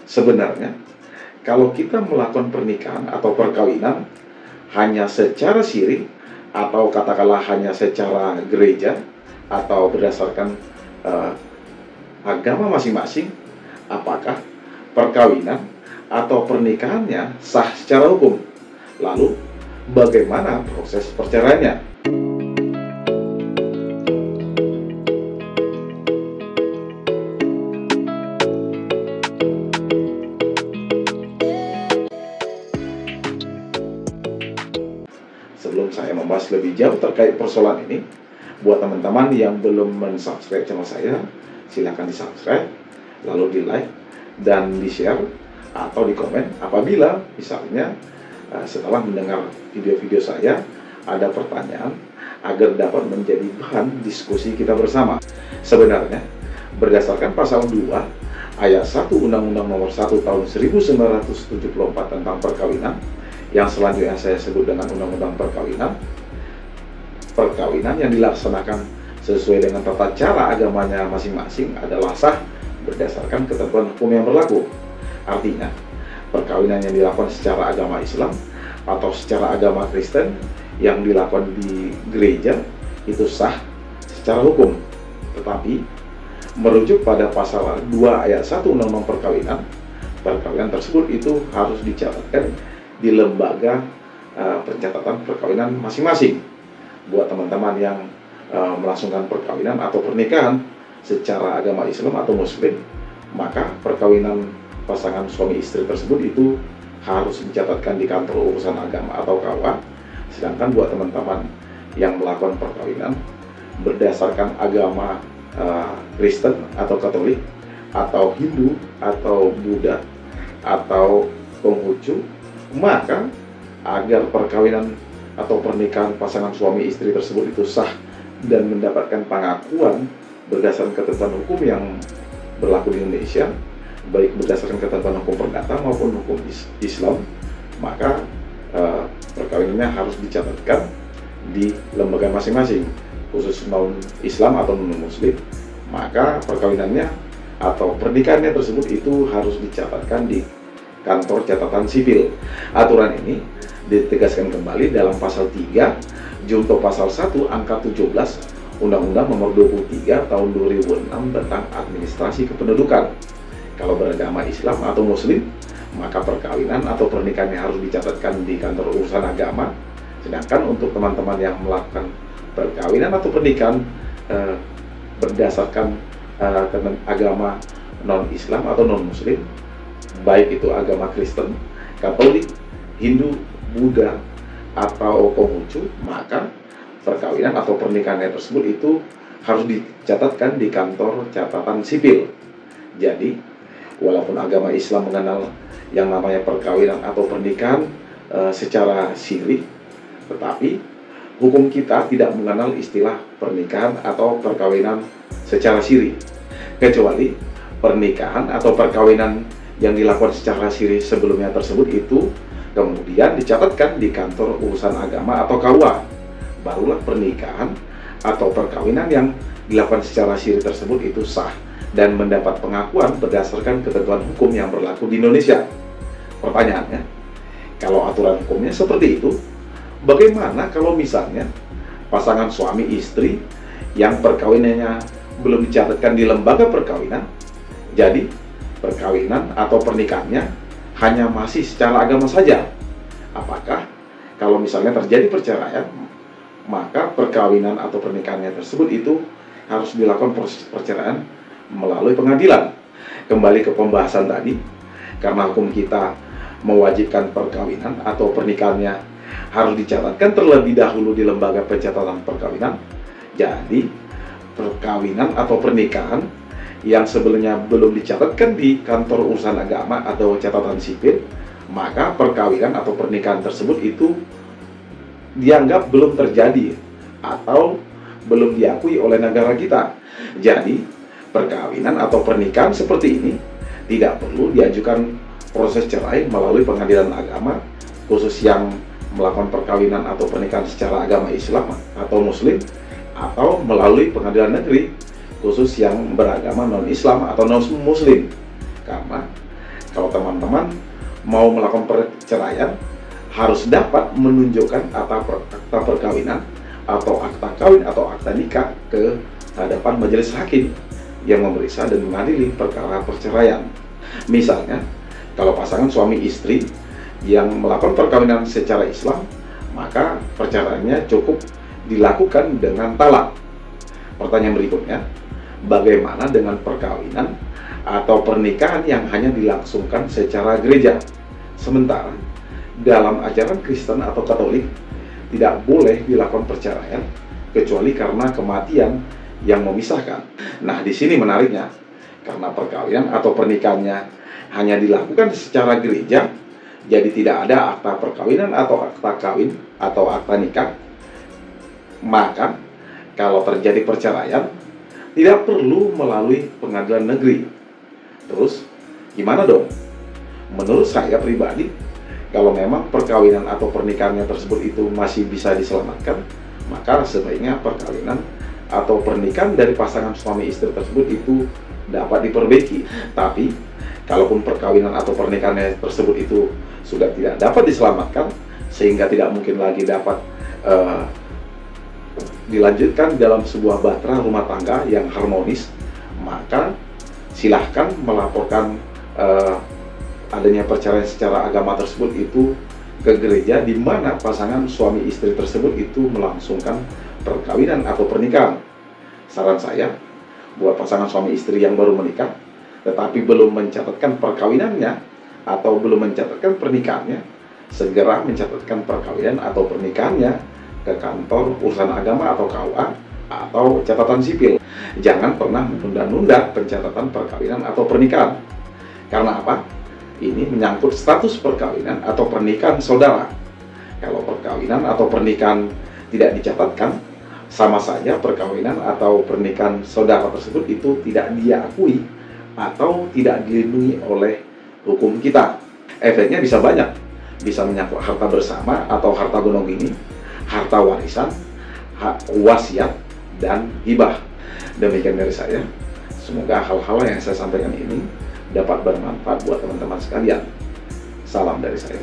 Sebenarnya, kalau kita melakukan pernikahan atau perkawinan hanya secara siri, atau katakanlah hanya secara gereja, atau berdasarkan eh, agama masing-masing, apakah perkawinan atau pernikahannya sah secara hukum? Lalu, bagaimana proses perceraiannya? Sebelum saya membahas lebih jauh terkait persoalan ini, buat teman-teman yang belum mensubscribe channel saya, silahkan di-subscribe, lalu di-like, dan di-share, atau di-komen apabila misalnya setelah mendengar video-video saya ada pertanyaan, agar dapat menjadi bahan diskusi kita bersama. Sebenarnya, berdasarkan pasal 2 ayat 1 Undang-Undang Nomor 1 Tahun 1974 tentang perkawinan, yang selanjutnya saya sebut dengan Undang-Undang Perkawinan yang dilaksanakan sesuai dengan tata cara agamanya masing-masing adalah sah berdasarkan ketentuan hukum yang berlaku. Artinya, perkawinan yang dilakukan secara agama Islam atau secara agama Kristen yang dilakukan di gereja itu sah secara hukum. Tetapi, merujuk pada pasal 2 ayat 1 Undang-Undang perkawinan tersebut itu harus dicatatkan di lembaga pencatatan perkawinan masing-masing. Buat teman-teman yang melangsungkan perkawinan atau pernikahan secara agama Islam atau Muslim, maka perkawinan pasangan suami istri tersebut itu harus dicatatkan di kantor urusan agama atau KUA. Sedangkan buat teman-teman yang melakukan perkawinan berdasarkan agama Kristen atau Katolik atau Hindu atau Buddha atau Konghucu, maka agar perkawinan atau pernikahan pasangan suami istri tersebut itu sah dan mendapatkan pengakuan berdasarkan ketentuan hukum yang berlaku di Indonesia, baik berdasarkan ketentuan hukum perdata maupun hukum Islam, maka perkawinannya harus dicatatkan di lembaga masing-masing, khusus non-Islam atau non-Muslim, maka perkawinannya atau pernikahannya tersebut itu harus dicatatkan di kantor catatan sipil. Aturan ini ditegaskan kembali dalam pasal 3 junto pasal 1 angka 17 Undang-Undang Nomor 23 Tahun 2006 tentang administrasi kependudukan. Kalau beragama Islam atau Muslim, maka perkawinan atau pernikahannya harus dicatatkan di kantor urusan agama. Sedangkan untuk teman-teman yang melakukan perkawinan atau pernikahan berdasarkan agama non-Islam atau non-Muslim, baik itu agama Kristen, Katolik, Hindu, Buddha, atau Konghucu, maka perkawinan atau pernikahannya tersebut itu harus dicatatkan di kantor catatan sipil. Jadi, walaupun agama Islam mengenal yang namanya perkawinan atau pernikahan secara siri, tetapi hukum kita tidak mengenal istilah pernikahan atau perkawinan secara siri, kecuali pernikahan atau perkawinan yang dilakukan secara siri sebelumnya tersebut itu kemudian dicatatkan di kantor urusan agama atau KUA. Barulah pernikahan atau perkawinan yang dilakukan secara siri tersebut itu sah dan mendapat pengakuan berdasarkan ketentuan hukum yang berlaku di Indonesia. Pertanyaannya, kalau aturan hukumnya seperti itu, bagaimana kalau misalnya pasangan suami istri yang perkawinannya belum dicatatkan di lembaga perkawinan, jadi perkawinan atau pernikahannya hanya masih secara agama saja? Apakah kalau misalnya terjadi perceraian, maka perkawinan atau pernikahannya tersebut itu harus dilakukan proses perceraian melalui pengadilan? Kembali ke pembahasan tadi, karena hukum kita mewajibkan perkawinan atau pernikahannya harus dicatatkan terlebih dahulu di lembaga pencatatan perkawinan, jadi perkawinan atau pernikahan yang sebelumnya belum dicatatkan di kantor urusan agama atau catatan sipil, maka perkawinan atau pernikahan tersebut itu dianggap belum terjadi atau belum diakui oleh negara kita. Jadi, perkawinan atau pernikahan seperti ini tidak perlu diajukan proses cerai melalui pengadilan agama, khusus yang melakukan perkawinan atau pernikahan secara agama Islam atau Muslim, atau melalui pengadilan negeri khusus yang beragama non-Islam atau non-Muslim. Karena kalau teman-teman mau melakukan perceraian, harus dapat menunjukkan akta perkawinan atau akta kawin atau akta nikah ke hadapan majelis hakim yang memeriksa dan mengadili perkara perceraian. Misalnya, kalau pasangan suami istri yang melakukan perkawinan secara Islam, maka perceraiannya cukup dilakukan dengan talak. Pertanyaan berikutnya, bagaimana dengan perkawinan atau pernikahan yang hanya dilangsungkan secara gereja? Sementara dalam ajaran Kristen atau Katolik tidak boleh dilakukan perceraian kecuali karena kematian yang memisahkan. Nah, di sini menariknya, karena perkawinan atau pernikahannya hanya dilakukan secara gereja, jadi tidak ada akta perkawinan atau akta kawin atau akta nikah, maka kalau terjadi perceraian tidak perlu melalui pengadilan negeri. Terus gimana dong? Menurut saya pribadi, kalau memang perkawinan atau pernikahannya tersebut itu masih bisa diselamatkan, maka sebaiknya perkawinan atau pernikahan dari pasangan suami istri tersebut itu dapat diperbaiki. Tapi kalaupun perkawinan atau pernikahannya tersebut itu sudah tidak dapat diselamatkan, sehingga tidak mungkin lagi dapat dilanjutkan dalam sebuah bahtera rumah tangga yang harmonis, maka silahkan melaporkan adanya perceraian secara agama tersebut itu ke gereja di mana pasangan suami istri tersebut itu melangsungkan perkawinan atau pernikahan. Saran saya buat pasangan suami istri yang baru menikah tetapi belum mencatatkan perkawinannya atau belum mencatatkan pernikahannya, segera mencatatkan perkawinan atau pernikahannya ke kantor urusan agama atau KUA atau catatan sipil. Jangan pernah menunda-nunda pencatatan perkawinan atau pernikahan. Karena apa? Ini menyangkut status perkawinan atau pernikahan saudara. Kalau perkawinan atau pernikahan tidak dicatatkan, sama saja perkawinan atau pernikahan saudara tersebut itu tidak diakui atau tidak dilindungi oleh hukum kita. Efeknya bisa banyak, bisa menyangkut harta bersama atau harta gonogini, harta warisan, hak wasiat, dan hibah. Demikian dari saya. Semoga hal-hal yang saya sampaikan ini dapat bermanfaat buat teman-teman sekalian. Salam dari saya.